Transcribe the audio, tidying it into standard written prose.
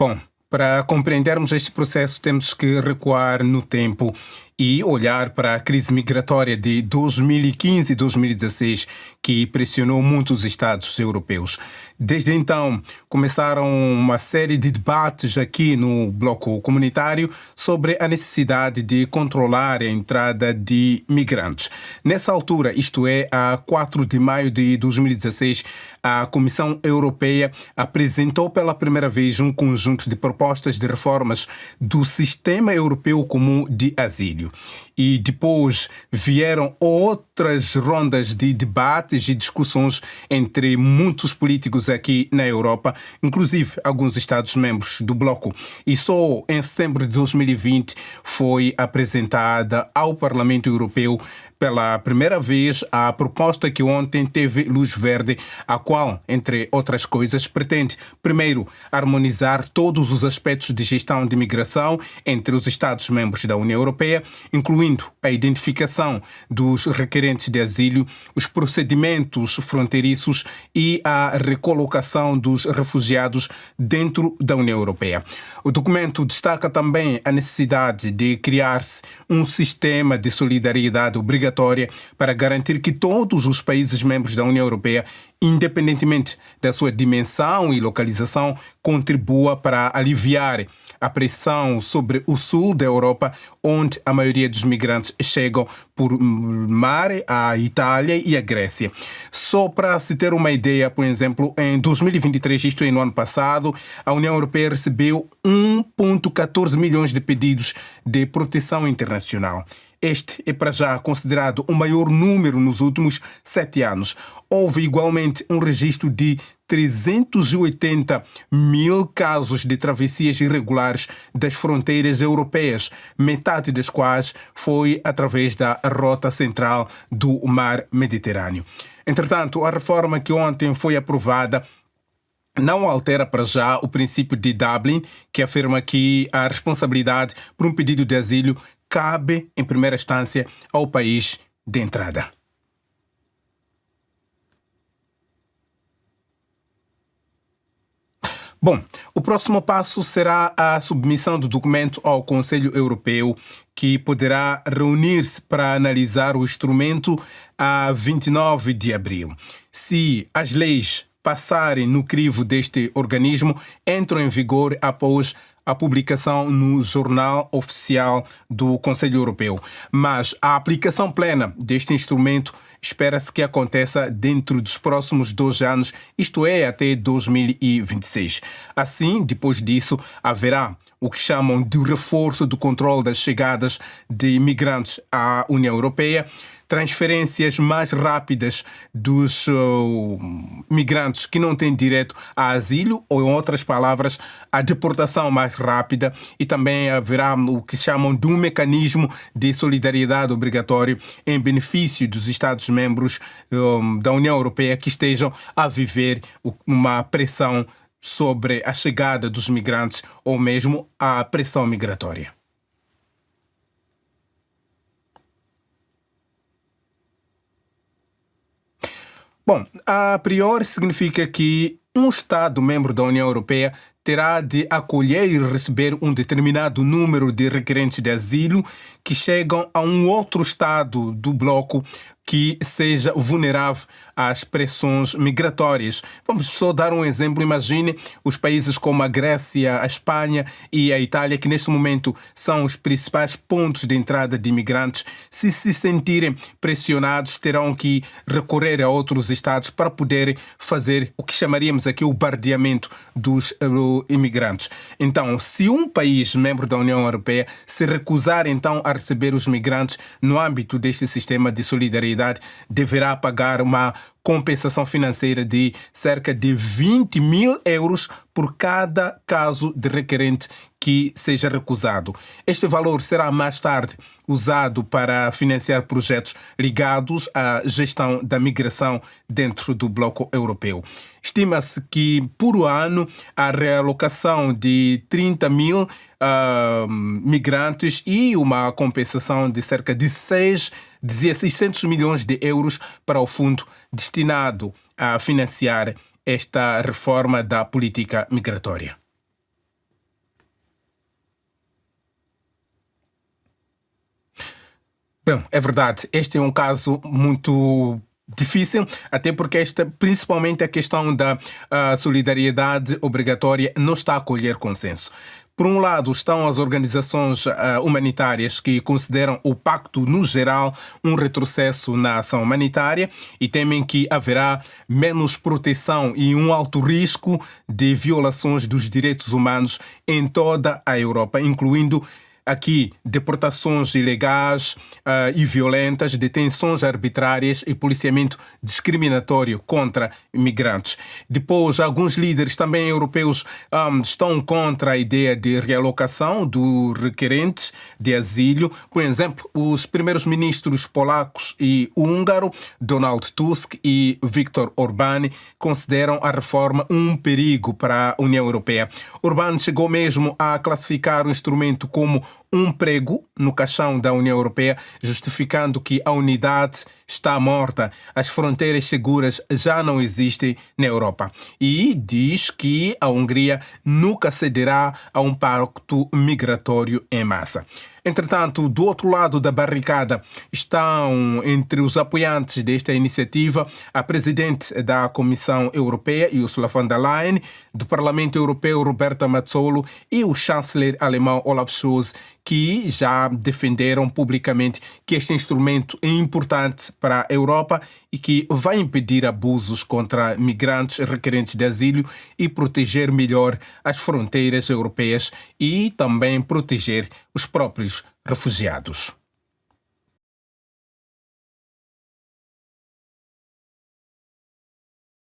Bom, para compreendermos este processo, temos que recuar no tempo e olhar para a crise migratória de 2015 e 2016, que pressionou muitos Estados europeus. Desde então, começaram uma série de debates aqui no bloco comunitário sobre a necessidade de controlar a entrada de migrantes. Nessa altura, isto é, a 4 de maio de 2016, a Comissão Europeia apresentou pela primeira vez um conjunto de propostas de reformas do Sistema Europeu Comum de Asilo. E depois vieram outras rondas de debates e discussões entre muitos políticos aqui na Europa, inclusive alguns Estados-membros do bloco. E só em setembro de 2020 foi apresentada ao Parlamento Europeu pela primeira vez a proposta que ontem teve luz verde, a qual, entre outras coisas, pretende, primeiro, harmonizar todos os aspectos de gestão de migração entre os Estados-membros da União Europeia, incluindo a identificação dos requerentes de asilo, os procedimentos fronteiriços e a recolocação dos refugiados dentro da União Europeia. O documento destaca também a necessidade de criar-se um sistema de solidariedade obrigatória para garantir que todos os países membros da União Europeia, independentemente da sua dimensão e localização, contribua para aliviar a pressão sobre o sul da Europa, onde a maioria dos migrantes chegam por mar, a Itália e a Grécia. Só para se ter uma ideia, por exemplo, em 2023, isto é, no ano passado, a União Europeia recebeu 1,14 milhões de pedidos de proteção internacional. Este é para já considerado o maior número nos últimos 7 anos. Houve igualmente um registro de 380 mil casos de travessias irregulares das fronteiras europeias, metade das quais foi através da rota central do Mar Mediterrâneo. Entretanto, a reforma que ontem foi aprovada não altera para já o princípio de Dublin, que afirma que a responsabilidade por um pedido de asilo cabe, em primeira instância, ao país de entrada. Bom, o próximo passo será a submissão do documento ao Conselho Europeu, que poderá reunir-se para analisar o instrumento a 29 de abril. Se as leis passarem no crivo deste organismo, entram em vigor após a publicação no Jornal Oficial do Conselho Europeu. Mas a aplicação plena deste instrumento espera-se que aconteça dentro dos próximos 2 anos, isto é, até 2026. Assim, depois disso, haverá o que chamam de reforço do controle das chegadas de imigrantes à União Europeia, transferências mais rápidas dos migrantes que não têm direito a asilo, ou, em outras palavras, a deportação mais rápida, e também haverá o que chamam de um mecanismo de solidariedade obrigatório em benefício dos Estados-membros da União Europeia que estejam a viver uma pressão sobre a chegada dos migrantes ou mesmo a pressão migratória. Bom, a priori significa que um Estado membro da União Europeia terá de acolher e receber um determinado número de requerentes de asilo que chegam a um outro Estado do bloco que seja vulnerável às pressões migratórias. Vamos só dar um exemplo. Imagine os países como a Grécia, a Espanha e a Itália, que neste momento são os principais pontos de entrada de imigrantes. Se sentirem pressionados, terão que recorrer a outros estados para poderem fazer o que chamaríamos aqui o bardeamento dos imigrantes. Então, se um país membro da União Europeia se recusar então a receber os migrantes no âmbito deste sistema de solidariedade, deverá pagar uma compensação financeira de cerca de 20 mil euros por cada caso de requerente que seja recusado. Este valor será mais tarde usado para financiar projetos ligados à gestão da migração dentro do bloco europeu. Estima-se que, por ano, a realocação de 30 mil migrantes e uma compensação de cerca de 600 milhões de euros para o fundo destinado a financiar esta reforma da política migratória. Bem, é verdade, este é um caso muito difícil, até porque principalmente a questão da solidariedade obrigatória não está a colher consenso. Por um lado, estão as organizações humanitárias que consideram o pacto, no geral, um retrocesso na ação humanitária e temem que haverá menos proteção e um alto risco de violações dos direitos humanos em toda a Europa, incluindo aqui deportações ilegais e violentas, detenções arbitrárias e policiamento discriminatório contra imigrantes. Depois, alguns líderes também europeus estão contra a ideia de realocação dos requerentes de asilo. Por exemplo, os primeiros ministros polacos e húngaro, Donald Tusk e Viktor Orbán, consideram a reforma um perigo para a União Europeia. Orbán chegou mesmo a classificar o instrumento como um prego no caixão da União Europeia, justificando que a unidade está morta, as fronteiras seguras já não existem na Europa. E diz que a Hungria nunca cederá a um pacto migratório em massa. Entretanto, do outro lado da barricada estão entre os apoiantes desta iniciativa a presidente da Comissão Europeia, Ursula von der Leyen, do Parlamento Europeu, Roberta Metsola, e o chanceler alemão Olaf Scholz, que já defenderam publicamente que este instrumento é importante para a Europa e que vai impedir abusos contra migrantes requerentes de asilo e proteger melhor as fronteiras europeias e também proteger os próprios refugiados.